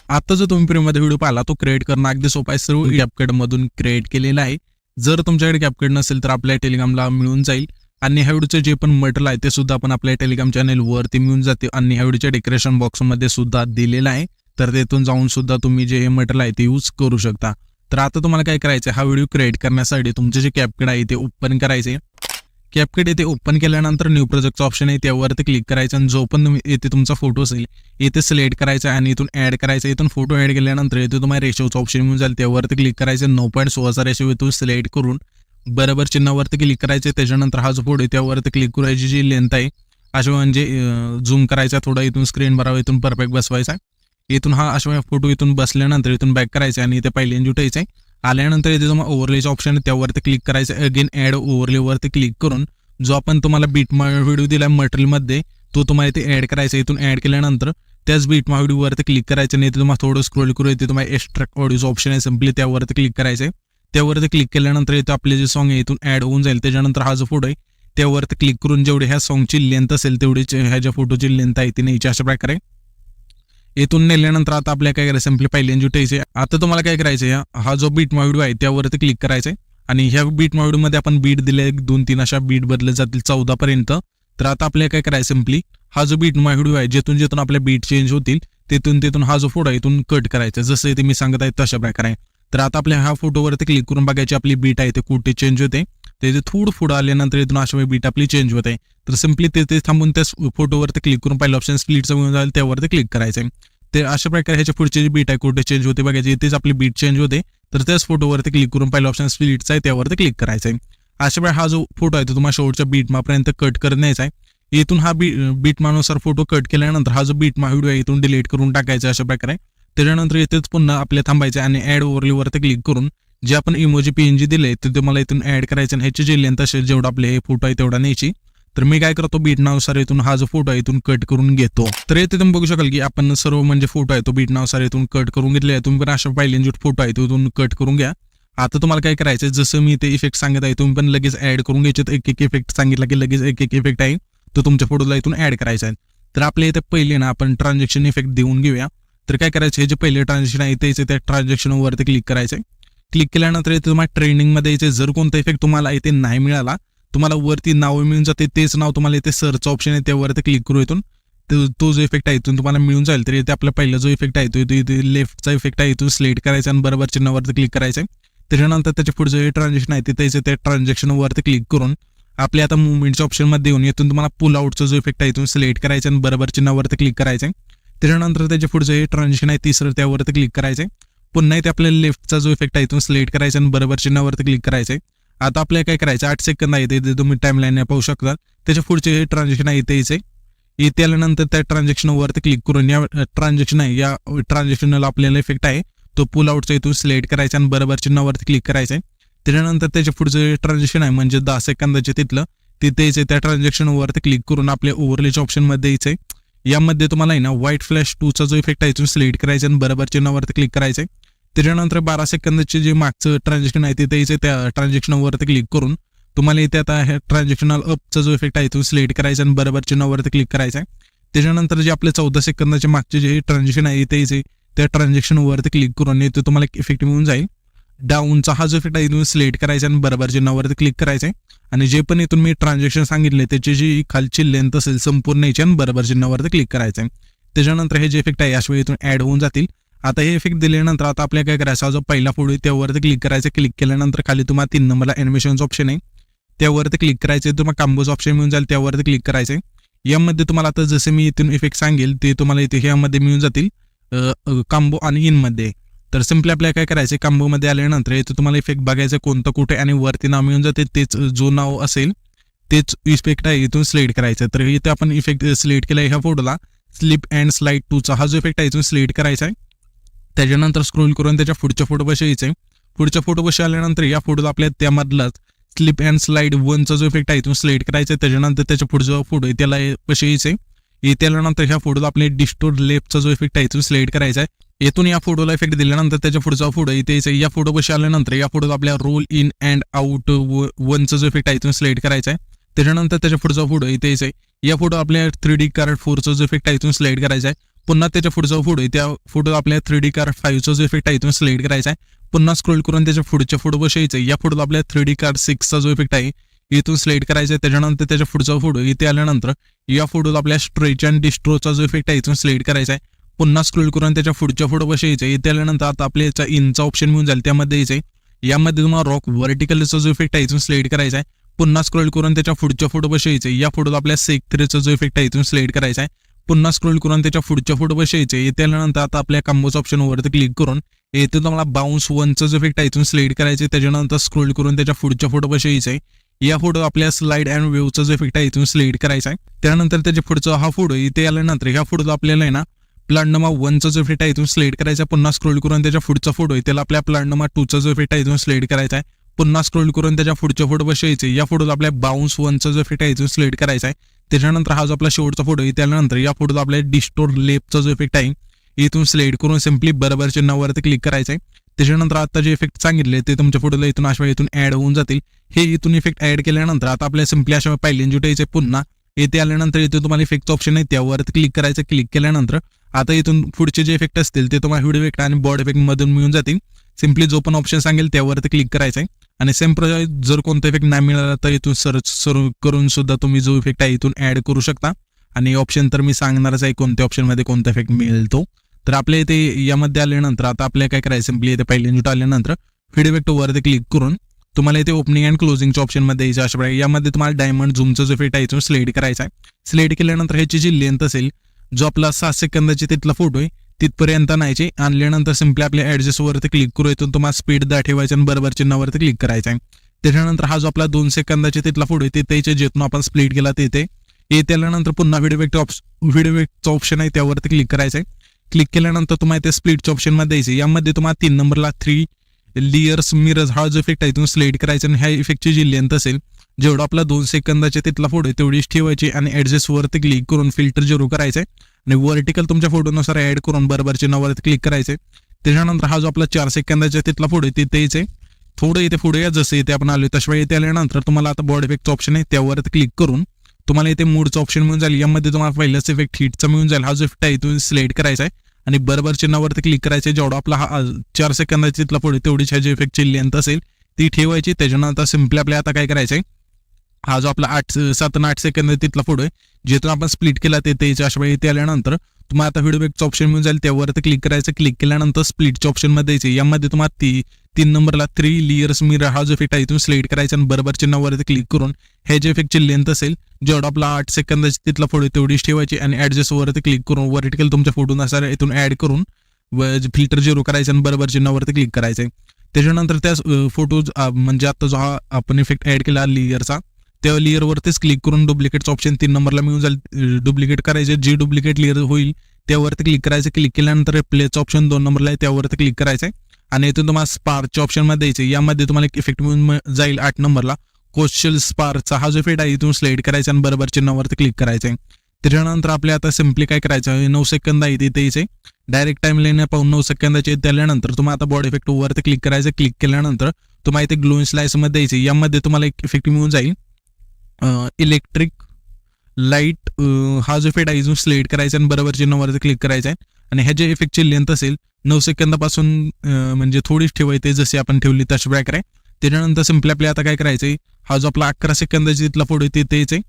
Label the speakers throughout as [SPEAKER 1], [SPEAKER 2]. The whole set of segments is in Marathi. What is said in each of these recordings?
[SPEAKER 1] आता जो तुम्ही प्रीमियममध्ये व्हिडिओ पाहिला तो क्रिएट करणं अगदी सोपं आहे. सर्व CapCut मधून क्रिएट केलेलं आहे. जर तुमच्याकडे CapCut नसेल तर आपल्या टेलिग्रामला मिळून जाईल आणि ह्या व्हिडिओचे जे पण मटेरियल आहे ते सुद्धा आपण आपल्या टेलिग्राम चॅनलवरती मिळून जाते आणि ह्या व्हिडिओच्या डेकोरेशन बॉक्समध्ये सुद्धा दिलेलं आहे. तर तेथून जाऊन सुद्धा तुम्ही जे हे मटेरियल आहे ते यूज करू शकता. तर आता तुम्हाला काय करायचं आहे, हा व्हिडिओ क्रिएट करण्यासाठी तुमचे जे CapCut आहे ते ओपन करायचे. CapCut येथे ओपन केल्यानंतर न्यू प्रोजेक्टचा ऑप्शन आहे त्यावरती क्लिक करायचं आणि जो पण येथे तुमचा फोटो असेल इथे सिलेक्ट करायचा आणि इथून ऍड करायचा. इथून फोटो ऍड केल्यानंतर इथे तुम्हाला रेशोचा ऑप्शन मिळून जाईल त्यावरती क्लिक करायचं. 9.16 रेशो इथून सिलेक्ट करून बरोबर चिन्हावरती क्लिक करायचे. त्याच्यानंतर हा जो फोटो आहे त्यावरती क्लिक करायची जी लेंथ आहे अशा म्हणजे झूम करायचा थोडा, इथून स्क्रीन भरावा, इथून परफेक्ट बसवायचा. इथून हा अशा फोटो इथून बसल्यानंतर इथून बॅक करायचा आणि इथे पहिले जुटायचं आहे. आल्यानंतर इथे तुम्हाला ओव्हरलेचा ऑप्शन आहे त्यावरती क्लिक करायचं. अगेन ऍड ओव्हरलेवरती क्लिक करून जो आपण तुम्हाला बीटमा व्हिडिओ दिला मटेरियलमध्ये तो तुम्हाला इथे ऍड करायचा. इथून ऍड केल्यानंतर त्याच बीटमा व्हिडिओवरती क्लिक करायचं आणि इथे तुम्हाला थोडं स्क्रोल करू इथे तुम्हाला एक्स्ट्रॅक्ट ऑडिओचं ऑप्शन आहे, सिम्पली त्यावरती क्लिक करायचं. त्यावरती क्लिक केल्यानंतर इथे आपले जे सॉन्ग आहे इथून ऍड होऊन जाईल. त्याच्यानंतर हा जो फोटो आहे त्यावरती क्लिक करून जेवढी ह्या सॉन्गची लेंथ असेल तेवढीच ह्या ज्या फोटोची लेंथ आहे ती न्यायची अशा प्रकारे. इथून नेल्यानंतर आता आपल्याला काय करायचं, सिम्पली पहिले जुटायचे. आता तुम्हाला काय करायचं, हा जो बीटमा व्हिडिओ आहे त्यावरती क्लिक करायचं आणि ह्या बीटमा व्हिडिओमध्ये आपण बीट दिले 2-3 अशा बीट बदलत जातील 14 पर्यंत. तर आता आपल्याला काय करायचं, सिम्पली हा जो बीटमा व्हिडिओ आहे जेथून आपल्या बीट चेंज होतील तेथून हा जो फोटो आहे इथून कट करायचा जसं इथे मी सांगत आहे तशा प्रकारे. तर आता आपल्या ह्या फोटोवरती क्लिक करून बघायची आपली बीट आहे ते कुठे चेंज होते. ते थोडं पुढं आल्यानंतर इथून अशा बीट आपली चेंज होते. तर सिम्पली ते थांबून त्या फोटोवरती क्लिक करून पहिलं ऑप्शन स्प्लिटचं मिळून जाईल त्यावरती क्लिक करायचं. ते अशा प्रकारे ह्याच्या पुढची जी बीट आहे कुठे चेंज होते बघायची, इथेच आपली बीट चेंज होते. तर त्याच फोटोवरती क्लिक करून पहिला ऑप्शन स्प्लिटचा आहे त्यावरती क्लिक करायचा आहे. अशा प्रकारे हा जो फोटो आहे तो तुम्हाला शेवटच्या बीटमापर्यंत कट करण्याचा आहे. इथून हा बीटमानुसार फोटो कट केल्यानंतर हा जो बीटमा व्हिडिओ आहे इथून डिलीट करून टाकायचा अशा प्रकारे. त्याच्यानंतर इथेच पुन्हा आपल्या थांबायचे आणि ऍड ओव्हरलेवरती क्लिक करून जे आपण इमोजी PNG दिले ते तुम्हाला इथून ऍड करायचे आणि ह्याची जी लेंथ असेल जेवढा आपले हे फोटो आहे तेवढा न्यायची. तर मी काय करतो, बीटनानुसार इथून हा जो फोटो आहे इथून कट करून घेतो. तर इथे तुम्ही बघू शकाल की आपण सर्व म्हणजे फोटो आहे तो बीटनानुसार इथून कट करून घेतले आहे. तुम्ही पण अशा पहिले जो फोटो आहे तो इथून कट करून घ्या. आता तुम्हाला काय करायचं, जसं मी ते इफेक्ट सांगत आहे तुम्ही पण लगेच ऍड करून घ्यायचे. एक इफेक्ट सांगितला की लगेच एक इफेक्ट आहे तो तुमच्या फोटोला इथून ऍड करायचा आहे. तर आपल्या इथे पहिले ना आपण ट्रान्झॅक्शन इफेक्ट देऊन घेऊया. तर काय करायचं, हे जे पहिले ट्रान्झॅक्शन आहे ते त्या ट्रान्झॅक्शनवरती क्लिक करायचं. क्लिक केल्यानंतर इथे तुम्हाला ट्रेंडिंगमध्ये यायचे. जर कोणता इफेक्ट तुम्हाला इथे नाही मिळाला तुम्हाला वरती नाव मिळून जाते, तेच नाव तुम्हाला इथे सर्च ऑप्शन आहे त्यावरती क्लिक करू इथून तो जो इफेक्ट आहे इथून तुम्हाला मिळून जाईल. तर इथे आपला पहिला जो इफेक्ट आहे तो इथे लेफ्टचा इफेक्ट आहे इथून सिलेक्ट करायचा आणि बरोबर चिन्हावरती क्लिक करायचं. त्याच्यानंतर त्याच्या पुढचं जे ट्रान्झॅक्शन आहे तिथे त्या ट्रान्झॅक्शनवरती क्लिक करून आपले आता मुवमेंटच्या ऑप्शनमध्ये येऊन इथून तुम्हाला पुल आउटचा जो इफेक्ट आहे इथून सिलेक्ट करायचा आणि बरोबर चिन्हावरती क्लिक करायचं. त्याच्यानंतर त्याच्या पुढचं जे ट्रान्झॅक्शन आहे तिसरं त्यावरती क्लिक करायचं. पुन्हा इथे आपल्याला लेफ्टचा जो इफेक्ट आहे इथून सिलेक्ट करायचा आणि बरोबर चिन्हावरती क्लिक करायचं. आता आपल्याला काय करायचं, 8 सेकंद आहे इथे तुम्ही टाइमलाईन पाहू शकता. त्याच्या पुढचे हे ट्रान्झॅक्शन आहे इथे यायचे. इथे आल्यानंतर त्या ट्रान्झॅक्शनवरती क्लिक करून या ट्रान्झॅक्शन आहे या ट्रान्झॅक्शनला आपल्याला इफेक्ट आहे तो पुल आउटचा इथून सिलेक्ट करायचा आणि बरोबर चिन्हावरती क्लिक करायचं. त्याच्यानंतर त्याच्या पुढचं ट्रान्झॅक्शन आहे म्हणजे 10 सेकंदाचे तिथलं तिथे यायचे. त्या ट्रान्झॅक्शनवरती क्लिक करून आपल्या ओव्हरलेच्या ऑप्शनमध्ये यायचे. यामध्ये तुम्हाला आहे ना व्हाईट फ्लॅश 2चा जो इफेक्ट आहे इथून सिलेक्ट करायचा आणि बरोबर चिन्हावरती क्लिक करायचं. त्याच्यानंतर 12 सेकंदाचे जे मागचं ट्रान्झॅक्शन आहे तिथे यायचे. त्या ट्रान्झॅक्शनवरती क्लिक करून तुम्हाला इथे आता हे ट्रान्झॅक्शनल अपचा जो इफेक्ट आहे तो सिलेक्ट करायचा आणि बरोबर चिन्हावरती क्लिक करायचा. त्याच्यानंतर जे आपले 14 सेकंदाचे मागचे जे ट्रान्झॅक्शन आहे इथे यायचे. त्या ट्रान्झॅक्शनवरती क्लिक करून इथे तुम्हाला एक इफेक्ट मिळून जाईल. डाऊनचा हा जो इफेक्ट आहे इथून सिलेक्ट करायचा आणि बरोबर चिन्हावरती क्लिक करायचं. आणि जे पण इथून मी ट्रान्झॅक्शन सांगितले त्याची जी खालची लेंथ असेल संपूर्ण यायची आणि बरोबर चिन्हावरती क्लिक करायचं. त्याच्यानंतर हे जे इफेक्ट आहे याशिवाय इथून ऍड होऊन जातील. आता हे इफेक्ट दिल्यानंतर आता आपल्याला काय करायचं, जो पहिला फोटो आहे त्यावरती क्लिक करायचं. क्लिक केल्यानंतर खाली तुम्हाला 3 नंबरला ॲनिमेशनचं ऑप्शन आहे त्यावरती क्लिक करायचं. तुम्हाला कांबोचं ऑप्शन मिळून जाईल त्यावरती क्लिक करायचं. यामध्ये तुम्हाला आता जसे मी इथून इफेक्ट सांगेल ते तुम्हाला इथे ह्यामध्ये मिळून जातील कांबो आणि इनमध्ये. तर सिम्पली आपल्याला काय करायचं, कांबोमध्ये आल्यानंतर इथे तुम्हाला इफेक्ट बघायचं कोणतं कुठे आणि वरती नाव मिळून जाते तेच जो नाव असेल तेच इफेक्ट आहे इथून सिलेक्ट करायचं. तर इथे आपण इफेक्ट सिलेक्ट केला आहे ह्या फोटोला स्लिप अँड स्लाइड 2चा हा जो इफेक्ट आहे इथून सिलेक्ट करायचा आहे. त्याच्यानंतर स्क्रोल करून त्याच्या पुढच्या फोटोपाशी यायचं. पुढच्या फोटोपाशी आल्यानंतर या फोटोला आपल्या त्यामधलाच स्लिप अँड स्लाइड 1चा जो इफेक्ट आहे इथून सिलेक्ट करायचा. त्याच्यानंतर त्याच्या पुढचा फोटो आहे त्याला पशी यायचं. इथे आल्यानंतर ह्या फोटोला आपले डिस्टोर लेफ्टचा जो इफेक्ट आहे इथून सिलेक्ट करायचा आहे. येथून या फोटोला इफेक्ट दिल्यानंतर त्याच्या पुढचा फोटो इथे यायचा. या फोटोपाशी आल्यानंतर या फोटोला आपल्या रोल इन अँड आउट 1चा जो इफेक्ट आहे इथून सिलेक्ट करायचा आहे. त्याच्यानंतर त्याच्या पुढचा फोटो इथे यायचा. या फोटो आपल्या 3D कार्ड 4चा जो इफेक्ट आहे इथून सिलेक्ट करायचा आहे. पुन्हा त्याच्या पुढचा फोटो आहे त्या फोटो आपल्या 3D कार 5चा जो इफेक्ट आहे इथून सिलेक्ट करायचा आहे. पुन्हा स्क्रोल करून त्याच्या पुढच्या फोटो बसायचं. या फोटोत आपल्या 3D कार 6चा जो इफेक्ट आहे इथून सिलेक्ट करायचा आहे. त्याच्यानंतर त्याच्या पुढचा फोटो इथे आल्यानंतर या फोटोत आपल्या स्ट्रेच अँड डिस्ट्रोचा जो इफेक्ट आहे इथून सिलेक्ट करायचा आहे. पुन्हा स्क्रोल करून त्याच्या पुढच्या फोटो बसायचं. इथे आल्यानंतर आता आपल्या याचा इनचा ऑप्शन मिळून जाईल त्यामध्ये यायचं. यामध्ये तुम्हाला रॉक व्हर्टिकलचा जो इफेक्ट आहे इथून सिलेक्ट करायचा आहे. पुन्हा स्क्रोल करून त्याच्या पुढच्या फोटो बसायचे. या फोटोत आपल्या सेक 3चा जो इफेक्ट आहे इथून सिलेक्ट करायचा आहे. पुन्हा स्क्रोल करून त्याच्या पुढच्या फोटो बसायचे. येथे आल्यानंतर आता आपल्या कॉम्बोच्या ऑप्शनवरती क्लिक करून येथे तुम्हाला बाउन्स 1चा जो इफेक्ट आहे इथून सिलेक्ट करायचे. त्याच्यानंतर स्क्रोल करून त्याच्या पुढच्या फोटो बसायचे. या फोटो आपल्या स्लाइड अँड वेव्हचा जो इफेक्ट आहे इथून सिलेक्ट करायचा आहे. त्यानंतर त्याच्या पुढचा हा फोटो इथे आल्यानंतर ह्या फोटोत आपल्याला आहे ना प्लांटनमा 1चा जो इफेक्ट आहे इथून सिलेक्ट करायचा. पुन्हा स्क्रोल करून त्याच्या पुढचा फोटो आहे त्याला आपल्या प्लांटनमा 2चा जो इफेक्ट आहे इथून सिलेक्ट करायचा आहे. पुन्हा स्क्रोल करून त्याच्या पुढच्या फोटो बसायचे. या फोटोत आपल्या बाउन्स 1चा जो इफेक्ट आहे इथून सिलेक्ट करायचा आहे. त्याच्यानंतर हा जो आपला शेवटचा फोटो आहे त्यानंतर या फोटोत आपल्या डिस्टोर लेपचा जो इफेक्ट आहे इथून सिलेक्ट करून सिम्पली बरोबर चिन्हावरती क्लिक करायचं आहे. त्याच्यानंतर आता जे इफेक्ट सांगितले ते तुमच्या फोटोला इथून अशा इथून ऍड होऊन जातील. हे इथून इफेक्ट ऍड केल्यानंतर आता आपल्या सिम्पली अशा पहिल्यांदा जुटायचे. पुन्हा येथे आल्यानंतर इथे तुम्हाला इफेक्टचं ऑप्शन आहे त्यावरती क्लिक करायचं. क्लिक केल्यानंतर आता इथून पुढचे जे इफेक्ट असतील ते तुम्हाला व्हिडिओ इफेक्ट आणि बॉडी इफेक्ट मधून मिळून जातील. सिम्पली जो पण ऑप्शन सांगेल त्यावरती क्लिक करायचं आहे आणि सेम जर कोणता इफेक्ट नाही मिळाला तर इथून सर्च करून सुद्धा तुम्ही जो इफेक्ट आहे इथून ऍड करू शकता. आणि ऑप्शन तर मी सांगणारच आहे कोणत्या ऑप्शनमध्ये कोणता इफेक्ट मिळेल तो. तर आपल्या इथे यामध्ये आल्यानंतर आता आपल्याला काय करायचं सिम्पली इथे पहिल्यांदा आल्यानंतर व्हिडिओ इफेक्ट वरती क्लिक करून तुम्हाला इथे ओपनिंग अँड क्लोजिंगच्या ऑप्शनमध्ये यायचं. अशा प्रकारे यामध्ये तुम्हाला डायमंड झूमचा जो इफेक्ट आहे इथून सिलेक्ट करायचा आहे. सिलेक्ट केल्यानंतर ह्याची जी लेंथ असेल जो आपला 7 सेकंदाची तिथला फोटो आहे तिथपर्यंत आणायची. आणल्यानंतर सिम्पली आपल्या ऍडजस्ट वरती क्लिक करू इथून तुम्हाला स्पीड ठेवायचं आणि बरोबर चिन्हावरती क्लिक करायचं आहे. त्याच्यानंतर हा जो आपला 2 सेकंदाची तिथला फोटो आहे तिथे जेथून आपण स्प्लिट केला तिथे येथे आल्यानंतर पुन्हा व्हिडिओ इफेक्टचं ऑप्शन आहे त्यावरती क्लिक करायचं आहे. क्लिक केल्यानंतर तुम्हाला ते स्प्लिटच्या ऑप्शनमध्ये द्यायचे. यामध्ये तुम्हाला 3 नंबरला 3 लेयर्स मिरर्स हा जो इफेक्ट आहे इथून सिलेक्ट करायचा आणि ह्या इफेक्टची जी लेंथ असेल जेवढा आपला 2 सेकंदाच्या तिथला फोटो आहे तेवढीच ठेवायची आणि ऍडजस्ट वरती क्लिक करून फिल्टर 0 करायचं आहे आणि व्हर्टिकल तुमच्या फोटोनुसार ऍड करून बरोबर चिन्हावरती क्लिक करायचे. त्याच्यानंतर हा जो आपला 4 सेकंदाच्या तिथला फोटो आहे तिथे यायचे. थोडं इथे पुढे या जसं इथे आपण आलो तशा इथे आल्यानंतर तुम्हाला आता बॉडी इफेक्टचं ऑप्शन आहे त्यावरती क्लिक करून तुम्हाला इथे मूडचं ऑप्शन मिळून जाईल. यामध्ये तुम्हाला पहिलाच इफेक्ट हिटचा मिळून जाईल. हा जो इफेक्ट आहे इथून सिलेक्ट करायचा आहे आणि बरोबर चिन्हावरती क्लिक करायचे. जेवढा आपला हा 4 सेकंदाची तिथला फोटो तेवढीच ह्या जे इफेक्टची लेंथ असेल ती ठेवायची. त्याच्यानंतर सिम्पली आपल्या आता काय करायचंय हा जो आपला 7 आणि 8 सेकंद तिथला फोटो आहे जिथून आपण स्प्लिट केला ते अशा वेळी इथे आल्यानंतर तुम्हाला आता व्हिडिओ इफेक्टचं ऑप्शन मिळून जाईल त्यावरती क्लिक करायचं. क्लिक केल्यानंतर स्प्लिटच्या ऑप्शनमध्ये द्यायचे. यामध्ये तुम्हाला 3 नंबरला 3 लेयर्स मिरर हा जो इफेक्ट आहे इथून सिलेक्ट करायचा आणि बरोबर चिन्हावरती क्लिक करून हे जे इफेक्टची लेंथ असेल जेवढा आपला 8 सेकंदाची तिथला फोटो तेवढीच ठेवायची आणि ऍडजस्ट वरती क्लिक करून व्हर्टिकल तुमच्या फोटोनुसार इथून ऍड करून फिल्टर 0 करायचं आणि बरोबर चिन्हावरती क्लिक करायचंय. त्याच्यानंतर त्या फोटो म्हणजे आता जो हा आपण इफेक्ट ऍड केला लेयरचा त्या लेअरवरतीच क्लिक करून डुप्लिकेटचं ऑप्शन 3 नंबरला मिळून जाईल. डुप्लिकेट करायचे. जी डुप्लिकेट लेअर होईल त्यावरती क्लिक करायचं. क्लिक केल्यानंतर प्लेचं ऑप्शन 2 नंबरला आहे त्यावरती क्लिक करायचं आणि इथून तुम्हाला स्पार्कच्या ऑप्शनमध्ये द्यायचे. यामध्ये तुम्हाला एक इफेक्ट मिळून जाईल 8 नंबरला कोस्टल स्पार्कचा हा जो इफेक्ट आहे इथून सिलेक्ट करायचा आणि बरोबर चिन्हावरती क्लिक करायचं. त्याच्यानंतर आपल्या आता सिम्पली काय करायचं 9 सेकंद आहे तिथे यायचे. डायरेक्ट टाइम लाईन पाहून 9 सेकंदाचे त्यानंतर तुम्हाला आता बॉडी इफेक्ट वरती क्लिक करायचं. क्लिक केल्यानंतर तुम्हाला इथे ग्लोइंग स्लाइसमध्ये द्यायचे. यामध्ये तुम्हाला एक इफेक्ट मिळून जाईल इलेक्ट्रिक लाईट हा जो इफेक्ट आहे इथून सिलेक्ट करायचा आणि बरोबर चिन्हावरती क्लिक करायचा आहे आणि ह्या जे इफेक्टची लेंथ असेल 9 सेकंदापासून म्हणजे थोडीच ठेवायचे जसे आपण ठेवली तशी प्रकारे. त्याच्यानंतर सिम्पली आपल्या आता काय करायचंय हा जो आपला 11 सेकंदाची तिथला फोटो तिथे यायचे.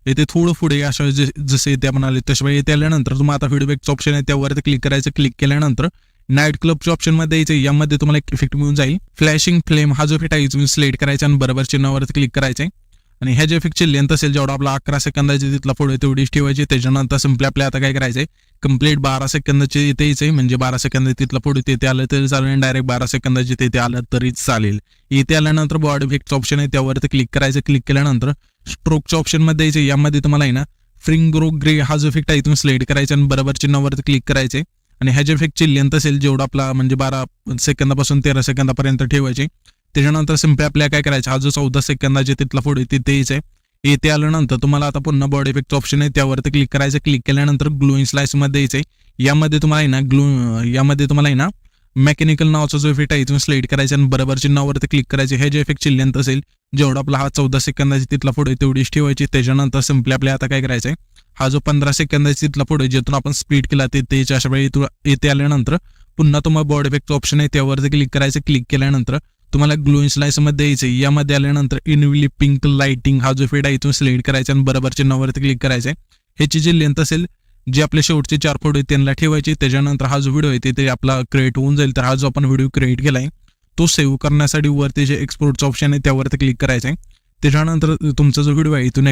[SPEAKER 1] इथे थोडं पुढे अशा जसे इथे आपण आले तशा वेळी इथे आल्यानंतर तुम्हाला आता व्हिडिओ इफेक्टचं ऑप्शन आहे त्यावरती क्लिक करायचं. क्लिक केल्यानंतर नाईट क्लबच्या ऑप्शनमध्ये यायचे. यामध्ये तुम्हाला एक इफेक्ट मिळून जाईल फ्लॅशिंग फ्लेम हा जो इफेक्ट आहे इथून सिलेक्ट करायचा आणि बरोबर चिन्हावरती क्लिक करायचे आणि ह्या जे इफेक्टची लेंथ असेल जेवढा आपला 11 सेकंदाची तिथला फोटो तेवढीच ठेवायची. त्याच्यानंतर सिम्पली आपल्या आता काय करायचंय कंप्लीट 12 सेकंदाचे इथे यायचंय म्हणजे 12 सेकंद तिथला फोटो तिथे आलं तरी चालेल डायरेक्ट 12 सेकंदाचे तिथे आलं तरीच चालेल. इथे आल्यानंतर बॉडी इफेक्टचं ऑप्शन आहे त्यावरती क्लिक करायचं. क्लिक केल्यानंतर स्ट्रोकच्या ऑप्शनमध्ये यायचे. यामध्ये तुम्हाला आहे ना फ्रिंग्रो ग्रे हा जो इफेक्ट आहे इथून सिलेक्ट करायचा आणि बरोबर चिन्हावरती क्लिक करायचे आणि ह्या जे इफेक्टची लेंथ असेल जेवढा आपला म्हणजे 12 सेकंदापासून 13 सेकंदापर्यंत ठेवायचे. त्याच्यानंतर सिम्पली आपल्या काय करायचं हा जो 14 सेकंदाचे तिथला फोटो तिथे यायचंय. येथे आल्यानंतर तुम्हाला आता पुन्हा बॉडी इफेक्टचं ऑप्शन आहे त्यावरती क्लिक करायचं. क्लिक केल्यानंतर ग्लोइंग स्लाइसमध्ये यायचंय. यामध्ये तुम्हाला आहे ना मेकॅनिकल नावाचा जो इफेक्ट आहे इथून सिलेक्ट करायचा आणि बरोबर चिन्हावरती क्लिक करायचे. हे जे इफेक्टची लेंथ असेल जेवढा आपला हा 14 सेकंदाची तिथला फोटो आहे तेवढीच ठेवायची. त्याच्यानंतर सिम्पली आपल्या आता काय करायचंय हा जो 15 सेकंदाचा तिथला फोटो ज्यातून आपण स्प्लिट केला ते अशा वेळी येथे आल्यानंतर पुन्हा तुम्हाला बॉडी इफेक्टचं ऑप्शन आहे त्यावरती क्लिक करायचं. क्लिक केल्यानंतर तुम्हाला ग्लोइंग स्लाइस मध्ये यायचं. यामध्ये आल्यानंतर इनविली पिंक लाइटिंग हा जो फेड आहे इथून सिलेक्ट करायचा आणि बरोबर चिन्हावरती क्लिक करायचं आहे. ह्याची जी लेंथ असेल जे आपले शेवटचे 4 फोटो आहेत त्यांना ठेवायचे. त्याच्यानंतर हा जो व्हिडिओ आहे ते आपला क्रिएट होऊन जाईल. तर हा जो आपण व्हिडिओ क्रिएट केला आहे तो सेव्ह करण्यासाठी वरती जे एक्सपोर्टचं ऑप्शन आहे त्यावरती क्लिक करायचं आहे. त्याच्यानंतर तुमचा जो व्हिडिओ आहे इथून